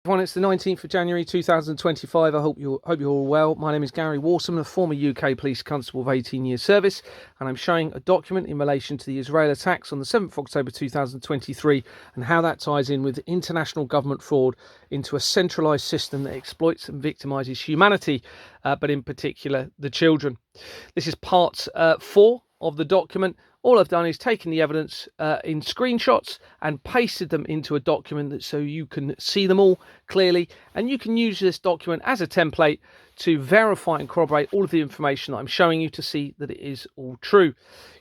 Everyone, it's the 19th of January 2025. I hope you're all well. My name is Gary Warsom, a former UK police constable of 18 years service, and I'm showing a document in relation to the Israel attacks on the 7th of October 2023 and how that ties in with international government fraud into a centralised system that exploits and victimises humanity, but in particular the children. This is part 4 of the document. All I've done is taken the evidence in screenshots and pasted them into a document so you can see them all clearly, and you can use this document as a template to verify and corroborate all of the information that I'm showing you to see that it is all true.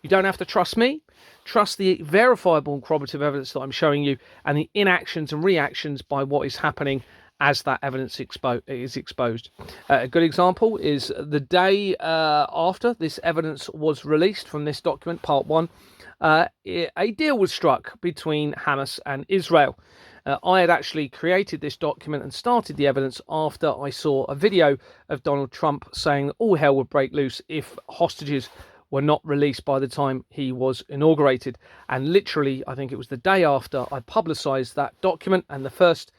You don't have to trust me. Trust the verifiable and corroborative evidence that I'm showing you and the inactions and reactions by what is happening as that evidence is exposed. A good example is the day after this evidence was released from this document, part 1, a deal was struck between Hamas and Israel. I had actually created this document and started the evidence after I saw a video of Donald Trump saying that all hell would break loose if hostages were not released by the time he was inaugurated. And literally, I think it was the day after, I publicised that document and the first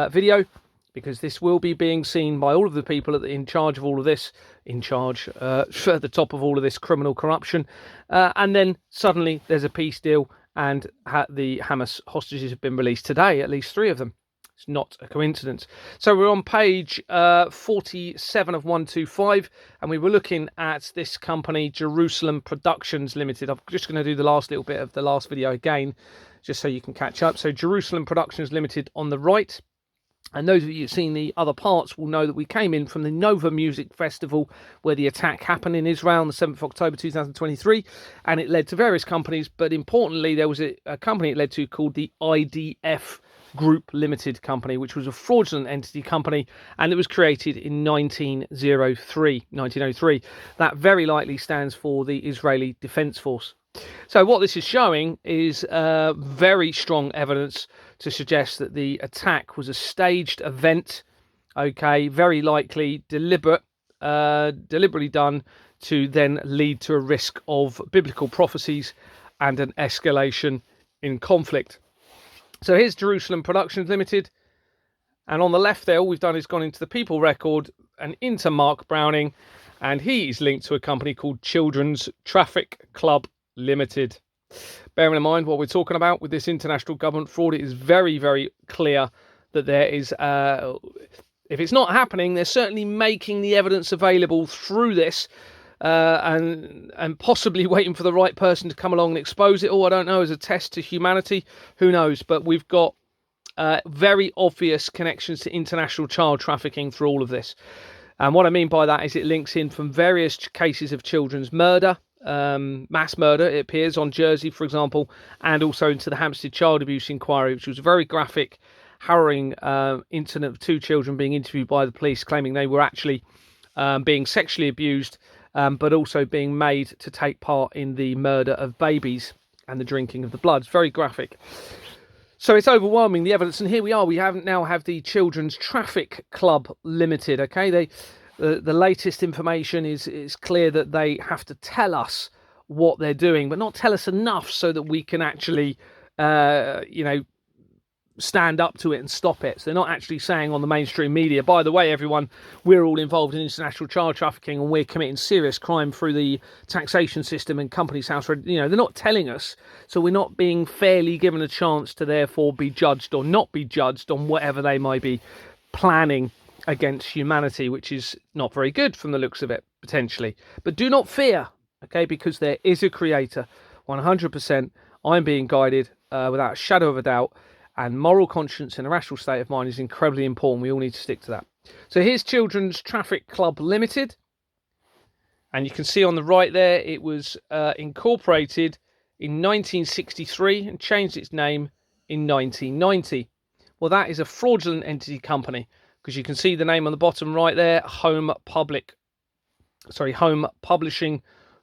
video, because this will be being seen by all of the people in charge of all of this, at the top of all of this criminal corruption. And then suddenly there's a peace deal and the Hamas hostages have been released today, at least 3 of them. It's not a coincidence. So we're on page 47 of 125, and we were looking at this company, Jerusalem Productions Limited. I'm just going to do the last little bit of the last video again, just so you can catch up. So Jerusalem Productions Limited on the right. And those of you who've seen the other parts will know that we came in from the Nova Music Festival, where the attack happened in Israel on the 7th of October 2023, and it led to various companies, but importantly there was a company it led to called the IDF Group Limited Company, which was a fraudulent entity company, and it was created in 1903. That very likely stands for the Israeli Defense Force. So what this is showing is very strong evidence to suggest that the attack was a staged event, okay, very likely deliberately done to then lead to a risk of biblical prophecies and an escalation in conflict. So here's Jerusalem Productions Limited, and on the left there, all we've done is gone into the people record and into Mark Browning, and he is linked to a company called Children's Traffic Club Limited. Bearing in mind what we're talking about with this international government fraud, it is very, very clear that there is, if it's not happening, they're certainly making the evidence available through this, and possibly waiting for the right person to come along and expose it all. I don't know, as a test to humanity, who knows? But we've got very obvious connections to international child trafficking through all of this. And what I mean by that is it links in from various cases of children's murder, mass murder, it appears, on Jersey, for example, and also into the Hampstead child abuse inquiry, which was a very graphic, harrowing incident of 2 children being interviewed by the police, claiming they were actually being sexually abused, but also being made to take part in the murder of babies and the drinking of the blood. It's very graphic. So it's overwhelming, the evidence, and here we are. We now have the Children's Traffic Club Limited. Okay, the latest information is clear that they have to tell us what they're doing, but not tell us enough so that we can actually, stand up to it and stop it. So they're not actually saying on the mainstream media, by the way, everyone, we're all involved in international child trafficking and we're committing serious crime through the taxation system and Companies House. They're not telling us, so we're not being fairly given a chance to therefore be judged or not be judged on whatever they might be planning against humanity, which is not very good from the looks of it, potentially. But do not fear, okay, because there is a creator. 100%, I'm being guided without a shadow of a doubt, and moral conscience and a rational state of mind is incredibly important. We all need to stick to that. So here's Children's Traffic Club Limited, and you can see on the right there, it was incorporated in 1963 and changed its name in 1990. Well, that is a fraudulent entity company, because you can see the name on the bottom right there, Home Publishing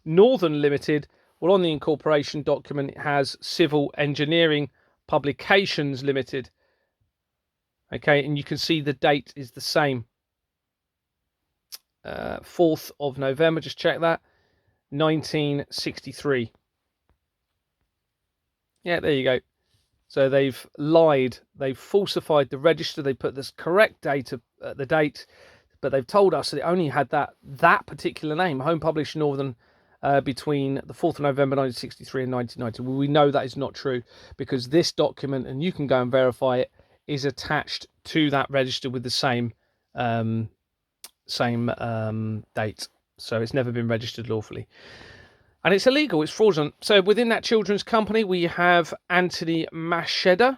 Northern Limited. Well, on the incorporation document, it has Civil Engineering Publications Limited. Okay, and you can see the date is the same. 4th of November, just check that, 1963. Yeah, there you go. So they've lied, they've falsified the register, they put this correct date, the date, but they've told us that it only had that particular name, Home Published Northern, between the 4th of November 1963 and 1990. Well, we know that is not true, because this document, and you can go and verify it, is attached to that register with the same date. So it's never been registered lawfully. And it's illegal, it's fraudulent. So within that children's company, we have Anthony Macheda.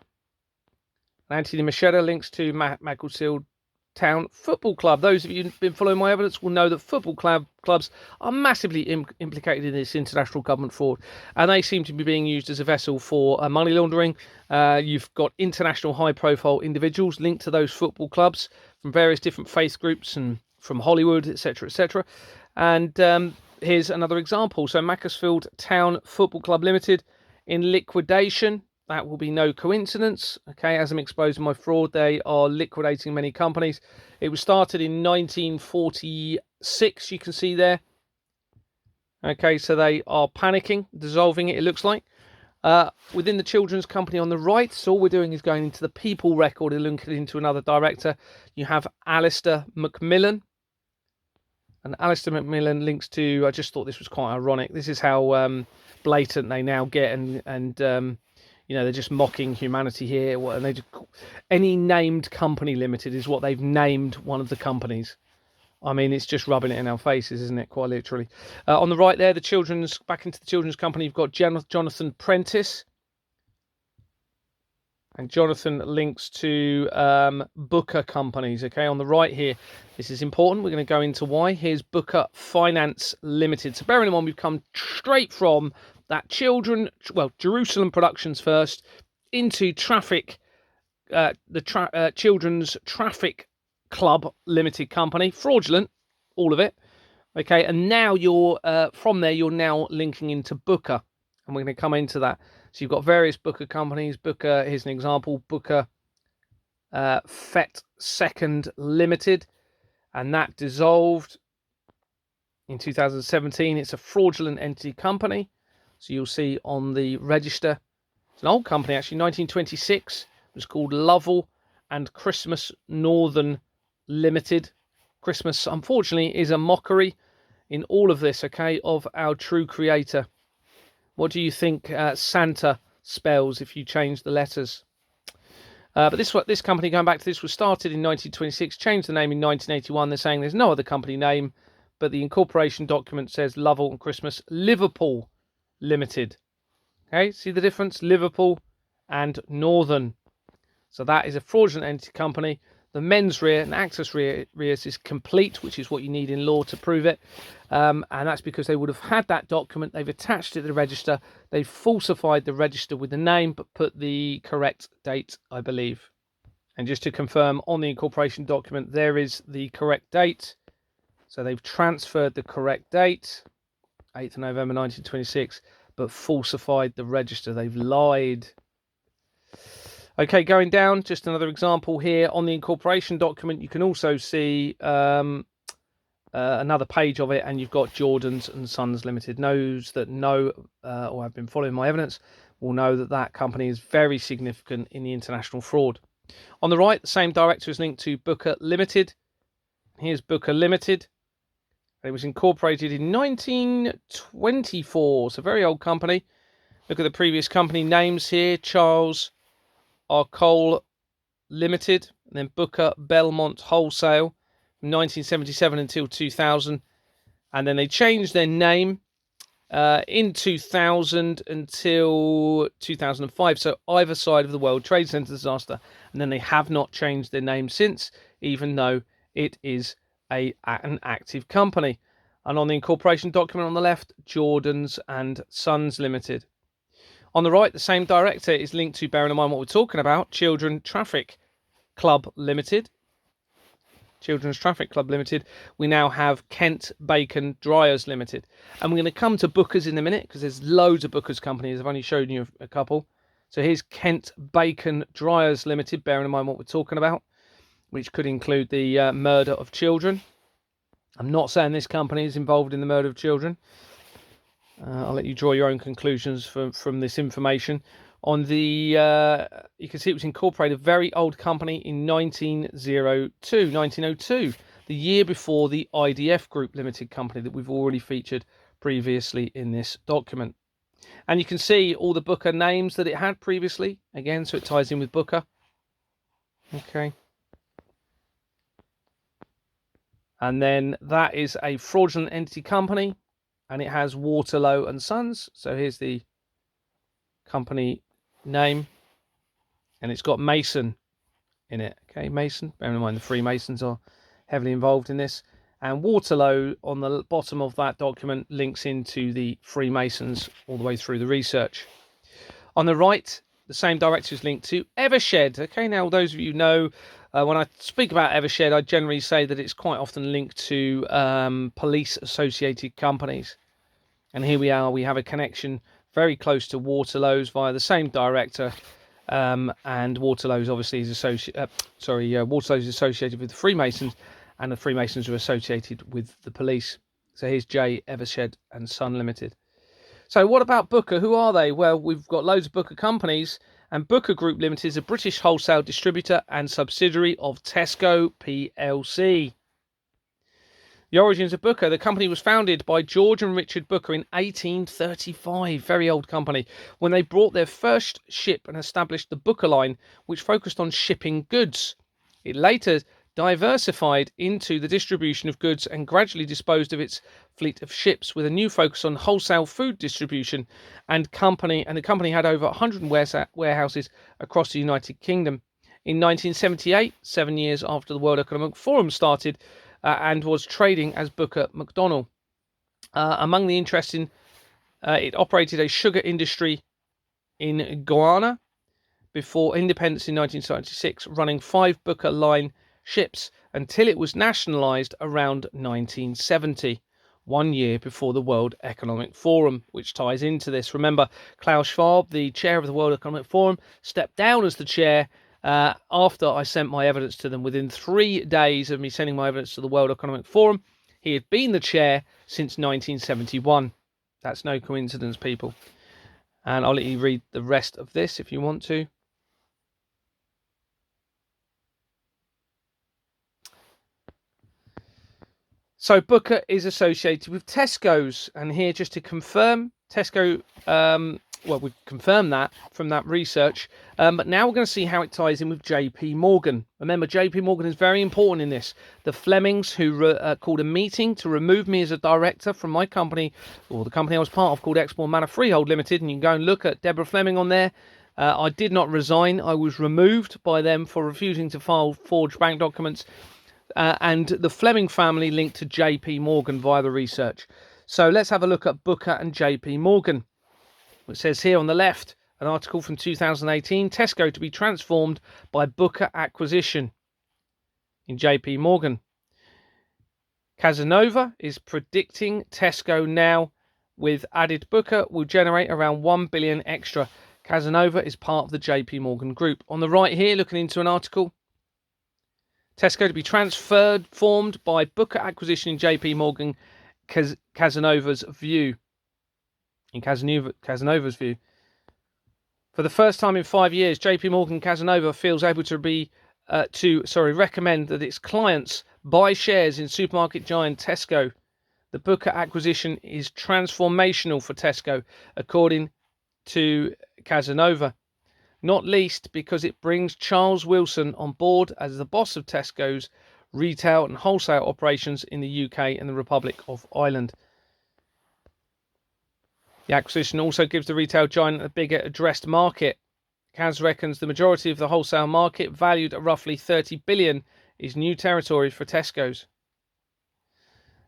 Anthony Macheda links to Macclesfield Town Football Club. Those of you who've been following my evidence will know that football clubs are massively implicated in this international government fraud, and they seem to be being used as a vessel for money laundering. You've got international high-profile individuals linked to those football clubs from various different faith groups and from Hollywood, etc., etc. And here's another example. So Macclesfield Town Football Club Limited in liquidation. That will be no coincidence. Okay, as I'm exposing my fraud, they are liquidating many companies. It was started in 1946, you can see there. Okay, so they are panicking, dissolving it looks like. Within the children's company on the right, so all we're doing is going into the people record and linking into another director. You have Alistair Macmillan. And Alistair Macmillan links to, I just thought this was quite ironic. This is how blatant they now get, and you know, they're just mocking humanity here. And they just, any named company limited is what they've named one of the companies. I mean, it's just rubbing it in our faces, isn't it? Quite literally. On the right there, back into the children's company, you've got Jonathan Prentice. And Jonathan links to Booker companies. Okay, on the right here, this is important. We're going to go into why. Here's Booker Finance Limited. So bearing in mind, we've come straight from that Jerusalem Productions first, into Traffic, Children's Traffic Club Limited Company, fraudulent, all of it. Okay, and now you're from there, you're now linking into Booker, and we're going to come into that. So you've got various Booker companies. Booker, here's an example, Booker Fet Second Limited, and that dissolved in 2017. It's a fraudulent entity company. So you'll see on the register, it's an old company actually, 1926. It was called Lovell and Christmas Northern Limited. Christmas, unfortunately, is a mockery in all of this, okay, of our true creator. What do you think Santa spells if you change the letters? But this company, going back to this, was started in 1926, changed the name in 1981. They're saying there's no other company name, but the incorporation document says Lovell and Christmas Liverpool Limited. Okay, see the difference? Liverpool and Northern. So that is a fraudulent entity company. The mens rea and actus reus is complete, which is what you need in law to prove it. And that's because they would have had that document. They've attached it to the register. They've falsified the register with the name, but put the correct date, I believe. And just to confirm, on the incorporation document, there is the correct date. So they've transferred the correct date, 8th of November 1926, but falsified the register. They've lied. Okay, going down, just another example here. On the incorporation document, you can also see another page of it, and you've got Jordans and Sons Limited. Those that know or have been following my evidence will know that that company is very significant in the international fraud. On the right, the same director is linked to Booker Limited. Here's Booker Limited. It was incorporated in 1924. It's a very old company. Look at the previous company names here. Charles Arcole Limited, and then Booker Belmont Wholesale from 1977 until 2000. And then they changed their name in 2000 until 2005. So either side of the World Trade Center disaster. And then they have not changed their name since, even though it is an active company. And on the incorporation document on the left, Jordans and Sons Limited. On the right, the same director is linked to, bearing in mind what we're talking about, Children's Traffic Club Limited. Children's Traffic Club Limited. We now have Kent Bacon Dryers Limited. And we're going to come to Booker's in a minute, because there's loads of Booker's companies. I've only shown you a couple. So here's Kent Bacon Dryers Limited, bearing in mind what we're talking about, which could include the murder of children. I'm not saying this company is involved in the murder of children. I'll let you draw your own conclusions from this information. On the, you can see it was incorporated, a very old company in 1902, the year before the IDF Group Limited company that we've already featured previously in this document. And you can see all the Booker names that it had previously, again, so it ties in with Booker. Okay. And then that is a fraudulent entity company, and it has Waterlow and Sons. So here's the company name, and it's got Mason in it. Okay, Mason. Bear in mind the Freemasons are heavily involved in this. And Waterlow on the bottom of that document links into the Freemasons all the way through the research. On the right, the same director is linked to Evershed. Okay, now those of you know, when I speak about Evershed, I generally say that it's quite often linked to police-associated companies. And here we are, we have a connection very close to Waterlow's via the same director. And Waterlow's obviously is Waterlow's associated with the Freemasons, and the Freemasons are associated with the police. So here's J. Evershed and Son Limited. So what about Booker? Who are they? Well, we've got loads of Booker companies, and Booker Group Limited is a British wholesale distributor and subsidiary of Tesco plc. The origins of Booker. The company was founded by George and Richard Booker in 1835, very old company, when they brought their first ship and established the Booker Line, which focused on shipping goods. It later diversified into the distribution of goods and gradually disposed of its fleet of ships with a new focus on wholesale food distribution, and the company had over 100 warehouses across the United Kingdom. In 1978, 7 years after the World Economic Forum started, and was trading as Booker McDonnell. Among the interests it operated a sugar industry in Guyana before independence in 1976, running 5 Booker Line ships until it was nationalised around 1970, 1 year before the World Economic Forum, which ties into this. Remember, Klaus Schwab, the chair of the World Economic Forum, stepped down as the chair after I sent my evidence to them. Within 3 days of me sending my evidence to the World Economic Forum, he had been the chair since 1971. That's no coincidence, people. And I'll let you read the rest of this if you want to. So Booker is associated with Tesco's, and here just to confirm, Tesco, well, we've confirmed that from that research, but now we're going to see how it ties in with JP Morgan. Remember, JP Morgan is very important in this. The Flemings, who called a meeting to remove me as a director from my company, or the company I was part of, called Exmoor Manor Freehold Limited, and you can go and look at Deborah Fleming on there. I did not resign. I was removed by them for refusing to file forged bank documents. And the Fleming family linked to JP Morgan via the research. So let's have a look at Booker and JP Morgan. It says here on the left, an article from 2018, Tesco to be transformed by Booker acquisition in JP Morgan. Casanova is predicting Tesco now with added Booker will generate around 1 billion extra. Casanova is part of the JP Morgan group. On the right here, looking into an article, Tesco to be formed by Booker acquisition in JP Morgan, Casanova's view. In Casanova's view. For the first time in 5 years, JP Morgan Casanova feels able to recommend that its clients buy shares in supermarket giant Tesco. The Booker acquisition is transformational for Tesco, according to Casanova. Not least because it brings Charles Wilson on board as the boss of Tesco's retail and wholesale operations in the UK and the Republic of Ireland. The acquisition also gives the retail giant a bigger addressed market. Cas reckons the majority of the wholesale market, valued at roughly 30 billion, is new territory for Tesco's.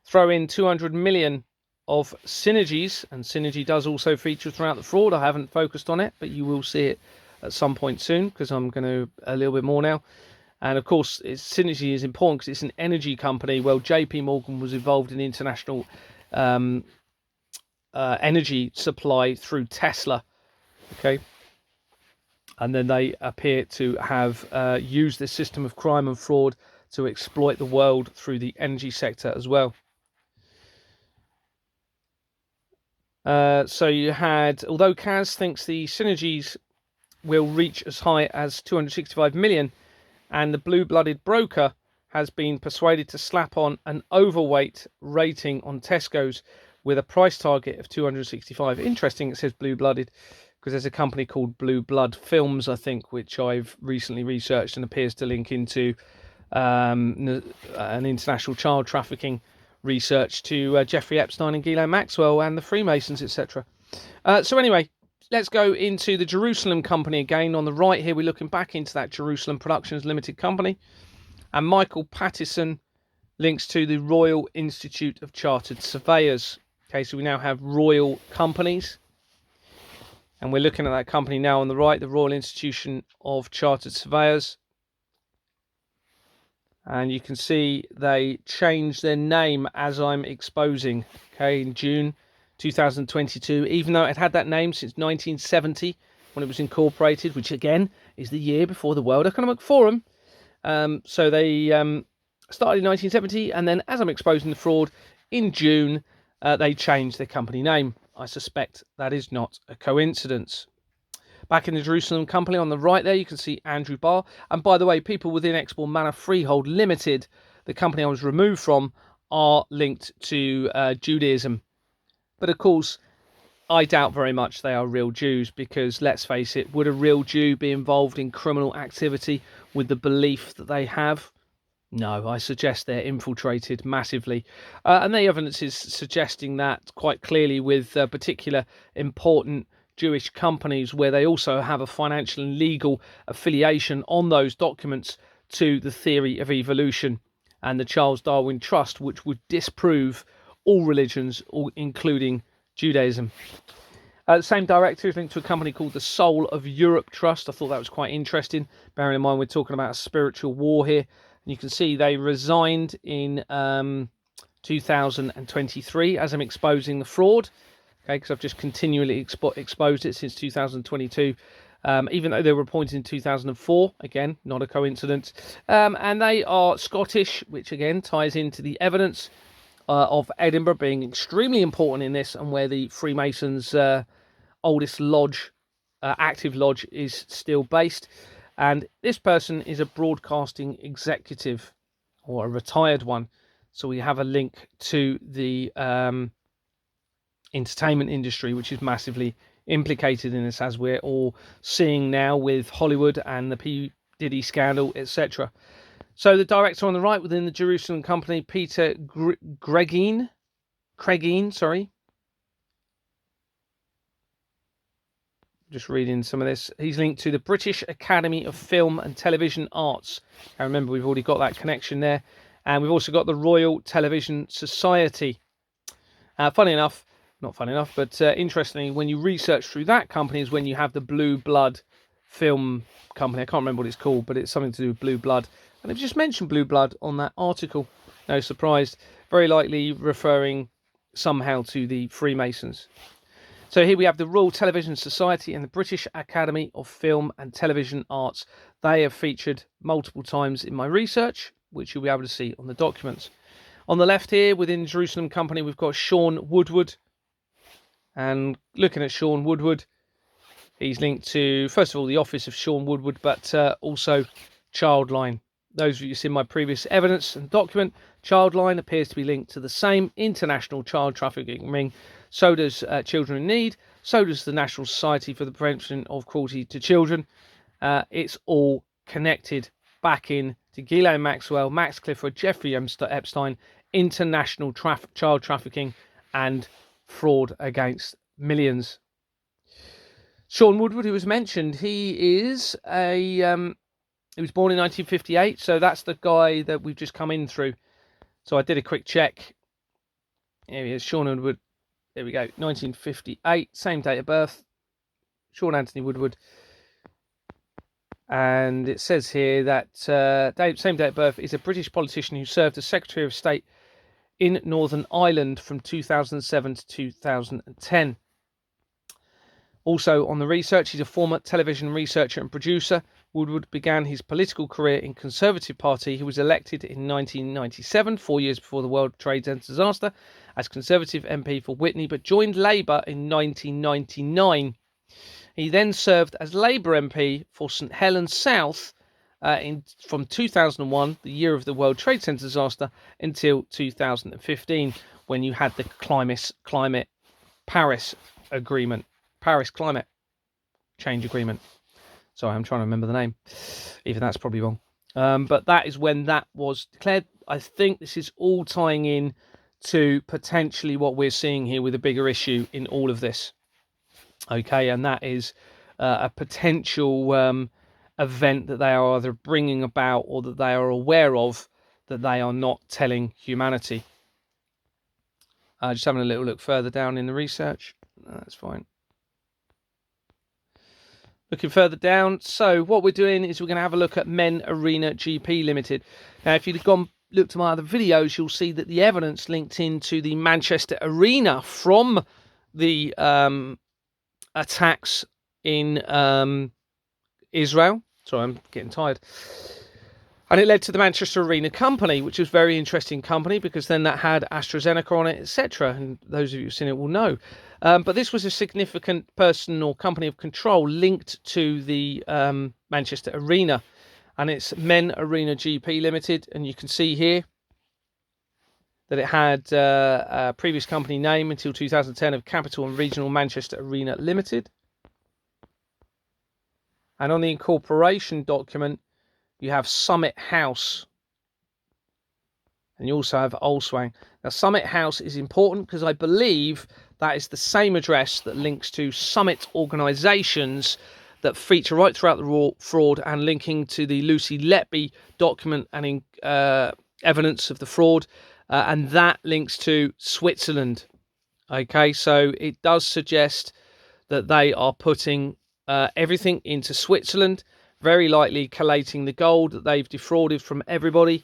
Throw in 200 million of synergies, and synergy does also feature throughout the fraud. I haven't focused on it, but you will see it at some point soon, because I'm going to a little bit more now. And of course, synergy is important because it's an energy company. Well, JP Morgan was involved in international energy supply through Tesla. Okay. And then they appear to have used this system of crime and fraud to exploit the world through the energy sector as well. So you had, although Kaz thinks the synergies will reach as high as 265 million, and the blue-blooded broker has been persuaded to slap on an overweight rating on Tesco's with a price target of 265. Interesting, it says blue-blooded, because there's a company called Blue Blood Films, I think, which I've recently researched and appears to link into an international child trafficking research to Jeffrey Epstein and Ghislaine Maxwell and the Freemasons, etc. So anyway, let's go into the Jerusalem Company again. On the right here, we're looking back into that Jerusalem Productions Limited Company. And Michael Pattison links to the Royal Institute of Chartered Surveyors. Okay, so we now have royal companies. And we're looking at that company now on the right, the Royal Institution of Chartered Surveyors. And you can see they changed their name as I'm exposing, okay, in June 2022, even though it had that name since 1970 when it was incorporated, which again is the year before the World Economic Forum. So they started in 1970, and then as I'm exposing the fraud in June, they changed their company name. I suspect that is not a coincidence. Back in the Jerusalem Company on the right there, you can see Andrew Barr. And by the way, people within Expoor Manor Freehold Limited, the company I was removed from, are linked to Judaism. But of course, I doubt very much they are real Jews, because let's face it, would a real Jew be involved in criminal activity with the belief that they have? No, I suggest they're infiltrated massively. And the evidence is suggesting that quite clearly with particular important Jewish companies where they also have a financial and legal affiliation on those documents to the theory of evolution and the Charles Darwin Trust, which would disprove all religions, including Judaism. The same director is linked to a company called the Soul of Europe Trust. I thought that was quite interesting, bearing in mind we're talking about a spiritual war here. And you can see they resigned in 2023 as I'm exposing the fraud. Okay, because I've just continually exposed it since 2022, even though they were appointed in 2004. Again, not a coincidence. And they are Scottish, which again ties into the evidence of Edinburgh being extremely important in this, and where the Freemasons' oldest lodge, active lodge, is still based. And this person is a broadcasting executive, or a retired one. So we have a link to the entertainment industry, which is massively implicated in this, as we're all seeing now with Hollywood and the P. Diddy scandal, etc. So the director on the right within the Jerusalem Company, Peter Cregeen, just reading some of this. He's linked to the British Academy of Film and Television Arts. I remember we've already got that connection there. And we've also got the Royal Television Society. Funny enough, not funny enough, but interestingly, when you research through that company is when you have the Blue Blood Film Company. I can't remember what it's called, but it's something to do with blue blood. And they've just mentioned blue blood on that article. No surprise. Very likely referring somehow to the Freemasons. So here we have the Royal Television Society and the British Academy of Film and Television Arts. They have featured multiple times in my research, which you'll be able to see on the documents. On the left here, within Jerusalem Company, we've got Sean Woodward. And looking at Sean Woodward, he's linked to, first of all, the office of Sean Woodward, but also Childline. Those of you who've seen my previous evidence and document, Childline appears to be linked to the same international child trafficking ring. So does Children in Need. So does the National Society for the Prevention of Cruelty to Children. It's all connected back in to Ghislaine Maxwell, Max Clifford, Jeffrey Epstein, international child trafficking and fraud against millions. Sean Woodward, who was mentioned, he is he was born in 1958, so that's the guy that we've just come in through. So I did a quick check. Here he is, Sean Woodward. There we go, 1958, same date of birth, Sean Anthony Woodward. And it says here that same date of birth, is a British politician who served as Secretary of State in Northern Ireland from 2007 to 2010. Also on the research, he's a former television researcher and producer. Woodward began his political career in Conservative Party. He was elected in 1997, 4 years before the World Trade Center disaster, as Conservative MP for Witney, but joined Labour in 1999. He then served as Labour MP for St Helens South from 2001, the year of the World Trade Center disaster, until 2015, when you had the Paris Climate Change Agreement. Sorry, I'm trying to remember the name. Even that's probably wrong. But that is when that was declared. I think this is all tying in to potentially what we're seeing here with a bigger issue in all of this. Okay, and that is a potential event that they are either bringing about or that they are aware of that they are not telling humanity. Just having a little look further down in the research. That's fine. Looking further down, so what we're doing is we're going to have a look at Men Arena GP Limited. Now, if you've looked at my other videos, you'll see that the evidence linked into the Manchester Arena from the attacks in Israel. Sorry, I'm getting tired. And it led to the Manchester Arena Company, which was a very interesting company because then that had AstraZeneca on it, etc. And those of you who've seen it will know. But this was a significant person or company of control linked to the Manchester Arena. And it's Men Arena GP Limited. And you can see here that it had a previous company name until 2010 of Capital and Regional Manchester Arena Limited. And on the incorporation document, you have Summit House. And you also have Olswang. Now, Summit House is important because I believe that is the same address that links to Summit organisations that feature right throughout the fraud and linking to the Lucy Letby document and evidence of the fraud. And that links to Switzerland. Okay, so it does suggest that they are putting everything into Switzerland, very likely collating the gold that they've defrauded from everybody,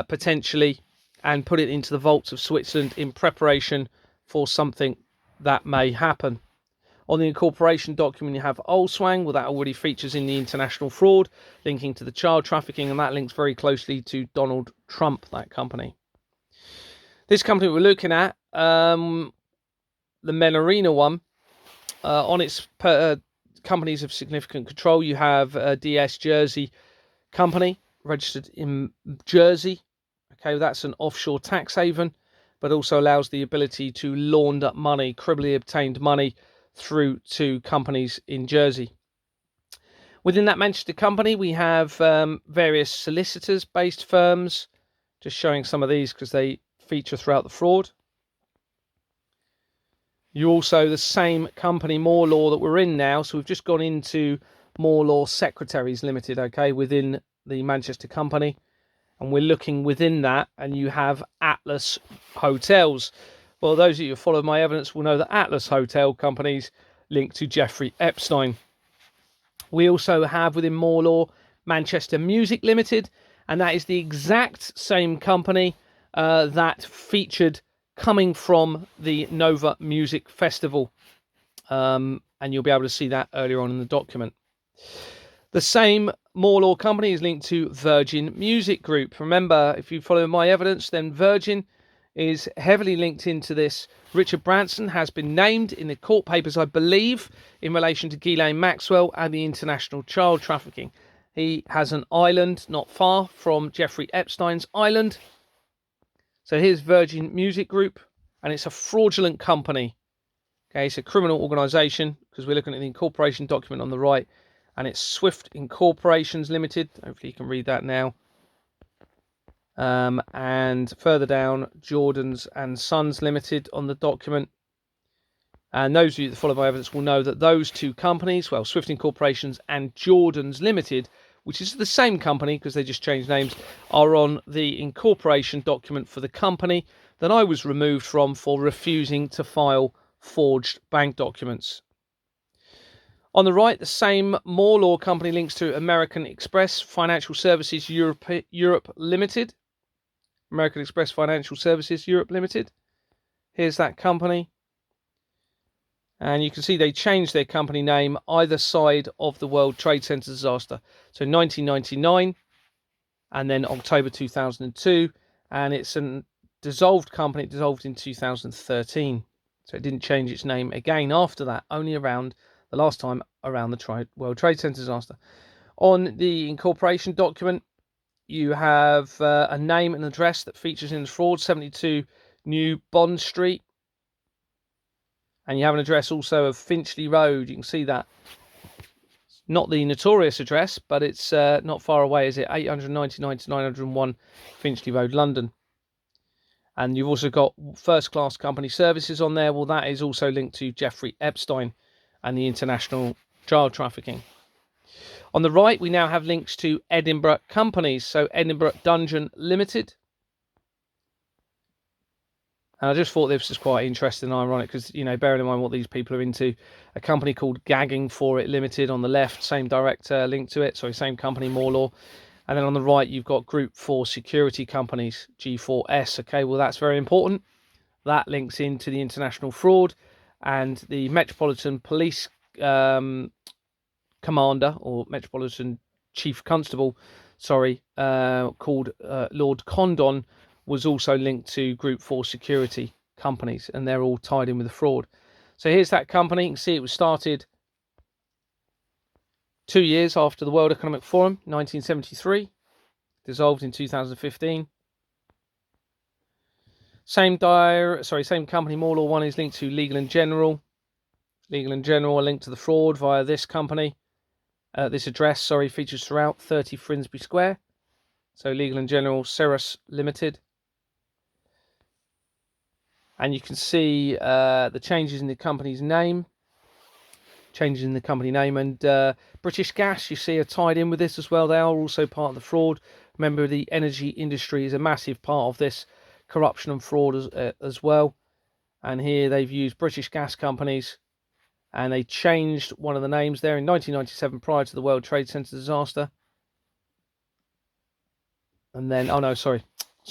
potentially, and put it into the vaults of Switzerland in preparation for something that may happen. On the incorporation document, you have Olswang. Well, that already features in the international fraud, linking to the child trafficking, and that links very closely to Donald Trump, that company. This company we're looking at, the Men Arena one, on its companies of significant control, you have DS Jersey Company, registered in Jersey. Okay, that's an offshore tax haven, but also allows the ability to launder money, criminally obtained money, through to companies in Jersey. Within that Manchester company, we have various solicitors-based firms, just showing some of these because they feature throughout the fraud. You also, the same company, More Law, that we're in now. So we've just gone into More Law Secretaries Limited, okay, within the Manchester company. And we're looking within that, and you have Atlas Hotels. Well, those of you who follow my evidence will know that Atlas Hotel companies linked to Jeffrey Epstein. We also have within More Law Manchester Music Limited, and that is the exact same company that featured coming from the Nova Music Festival. And you'll be able to see that earlier on in the document. The same More Law company is linked to Virgin Music Group. Remember, if you follow my evidence, then Virgin is heavily linked into this. Richard Branson has been named in the court papers, I believe, in relation to Ghislaine Maxwell and the international child trafficking. He has an island not far from Jeffrey Epstein's island. So here's Virgin Music Group, and it's a fraudulent company. Okay, it's a criminal organisation because we're looking at the incorporation document on the right, and it's Swift Incorporations Limited. Hopefully you can read that now. And further down, Jordans and Sons Limited on the document. And those of you that follow my evidence will know that those two companies, well, Swift Incorporations and Jordans Limited, which is the same company because they just changed names, are on the incorporation document for the company that I was removed from for refusing to file forged bank documents. On the right, the same More Law company links to American Express Financial Services Europe Limited. American Express Financial Services Europe Limited. Here's that company. And you can see they changed their company name either side of the World Trade Center disaster. So 1999 and then October 2002. And it's a dissolved company. It dissolved in 2013. So it didn't change its name again after that, only around the last time around the World Trade Center disaster. On the incorporation document, you have a name and address that features in the fraud, 72 New Bond Street. And you have an address also of Finchley Road. You can see that. Not the notorious address, but it's not far away, is it? 899 to 901 Finchley Road, London. And you've also got first class company services on there. Well, that is also linked to Jeffrey Epstein and the international child trafficking. On the right, we now have links to Edinburgh companies. So Edinburgh Dungeon Limited. And I just thought this was quite interesting and ironic because, you know, bearing in mind what these people are into, a company called Gagging For It Limited on the left, same director linked to it, sorry, same company, More Law. And then on the right, you've got Group 4 security companies, G4S. Okay, well, that's very important. That links into the international fraud and the Metropolitan Police Commander or Metropolitan Chief Constable, called Lord Condon, was also linked to Group 4 security companies, and they're all tied in with the fraud. So here's that company. You can see it was started 2 years after the World Economic Forum, 1973, dissolved in 2015. Same company, More Law 1, is linked to Legal & General. Legal & General are linked to the fraud via this company. This address, features throughout 30 Finsbury Square. So Legal & General, Ceres Limited. And you can see the changes in the company's name. And British Gas, you see, are tied in with this as well. They are also part of the fraud. Remember, the energy industry is a massive part of this corruption and fraud as well. And here they've used British Gas companies, and they changed one of the names there in 1997 prior to the World Trade Center disaster. And then, sorry,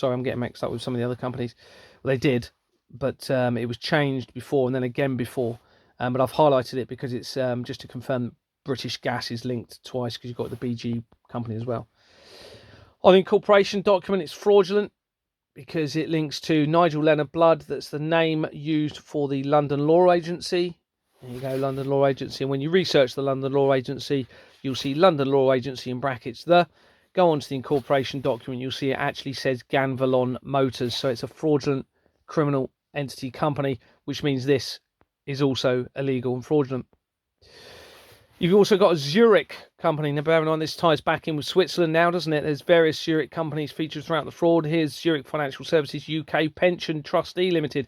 I'm getting mixed up with some of the other companies. Well, they did, but it was changed before and then again before. But I've highlighted it because it's just to confirm British Gas is linked twice because you've got the BG company as well. On the incorporation document, it's fraudulent because it links to Nigel Leonard Blood. That's the name used for the London Law Agency. There you go, London Law Agency. And when you research the London Law Agency, you'll see London Law Agency in brackets the. Go on to the incorporation document, you'll see it actually says Ganvalon Motors. So it's a fraudulent criminal entity company, which means this is also illegal and fraudulent. You've also got a Zurich company. Now, bearing on, this ties back in with Switzerland now, doesn't it? There's various Zurich companies featured throughout the fraud. Here's Zurich Financial Services UK Pension Trustee Limited.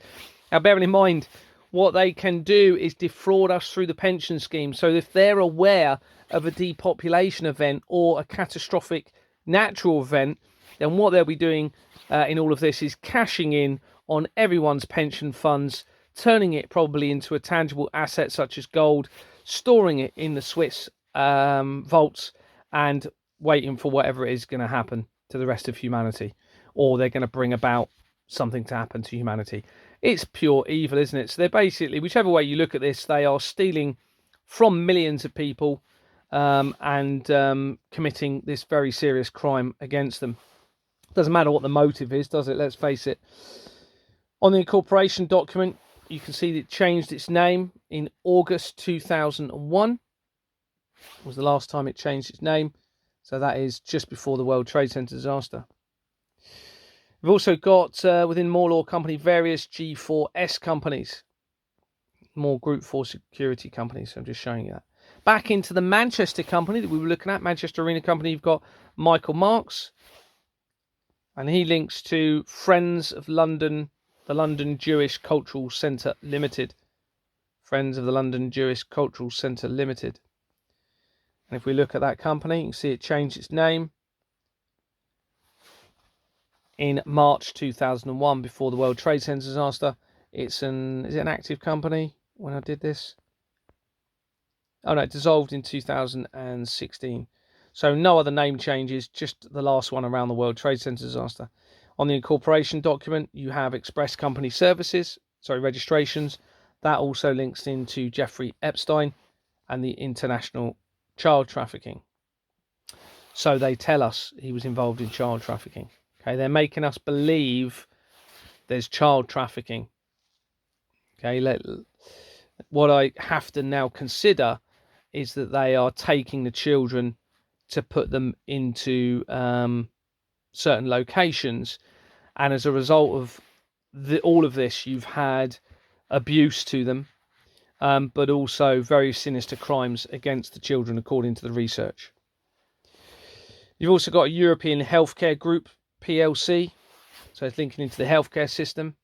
Now, bearing in mind, what they can do is defraud us through the pension scheme. So if they're aware of a depopulation event or a catastrophic natural event, then what they'll be doing in all of this is cashing in on everyone's pension funds, turning it probably into a tangible asset such as gold, storing it in the Swiss vaults, and waiting for whatever it is going to happen to the rest of humanity, or they're going to bring about something to happen to humanity. It's pure evil, isn't it? So they're basically, whichever way you look at this, they are stealing from millions of people and committing this very serious crime against them. Doesn't matter what the motive is, does it? Let's face it. On the incorporation document, you can see that it changed its name in August 2001. It was the last time it changed its name. So that is just before the World Trade Center disaster. We've also got, within More Law Company, various G4S companies. More Group 4 security companies. So I'm just showing you that. Back into the Manchester company that we were looking at, Manchester Arena Company, you've got Michael Marks. And he links to Friends of London, the London Jewish Cultural Centre Limited. Friends of the London Jewish Cultural Centre Limited. And if we look at that company, you can see it changed its name in March 2001 before the World Trade Center disaster. Is it an active company when I did this? Oh no, it dissolved in 2016. So no other name changes, just the last one around the World Trade Center disaster. On the incorporation document, you have Express Company Services, registrations. That also links into Jeffrey Epstein and the international child trafficking. So they tell us he was involved in child trafficking. Okay, they're making us believe there's child trafficking. Okay, What I have to now consider is that they are taking the children to put them into certain locations, and as a result of all of this, you've had abuse to them, but also very sinister crimes against the children, according to the research. You've also got a European Healthcare Group PLC, so it's linking into the healthcare system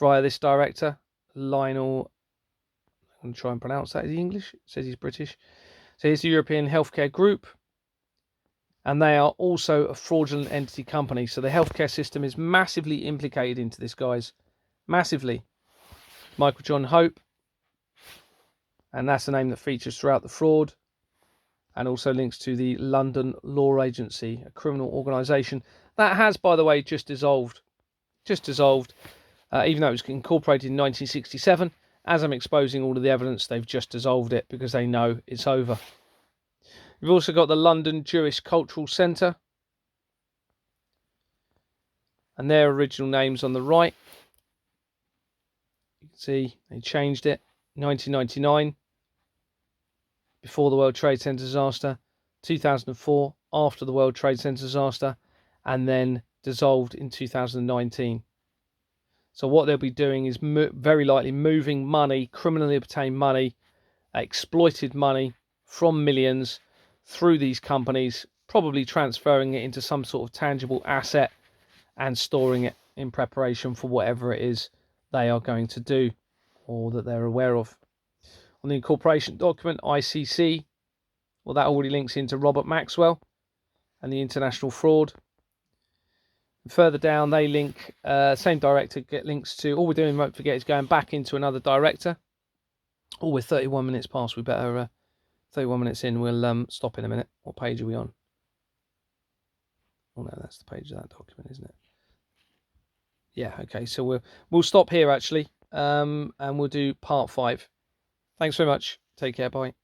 via this director, Lionel. I'm going to try and pronounce that. Is he English? It says he's British. So here's the European Healthcare Group, and they are also a fraudulent entity company. So the healthcare system is massively implicated into this, guys. Massively. Michael John Hope, and that's the name that features throughout the fraud, and also links to the London Law Agency, a criminal organisation that has, by the way, just dissolved. Even though it was incorporated in 1967. As I'm exposing all of the evidence, they've just dissolved it because they know it's over. We've also got the London Jewish Cultural Centre, and their original name's on the right. You can see they changed it. 1999, before the World Trade Center disaster, 2004, after the World Trade Center disaster, and then dissolved in 2019. So what they'll be doing is very likely moving money, criminally obtained money, exploited money from millions through these companies, probably transferring it into some sort of tangible asset and storing it in preparation for whatever it is they are going to do or that they're aware of. On the incorporation document, ICC, well, that already links into Robert Maxwell and the international fraud. And further down, they link, same director, get links to, all we're doing, don't forget, is going back into another director. Oh, we're 31 minutes past. We better, 31 minutes in, we'll stop in a minute. What page are we on? Oh, no, that's the page of that document, isn't it? Yeah, okay, so we'll stop here, actually, and we'll do part 5. Thanks very much. Take care, bye.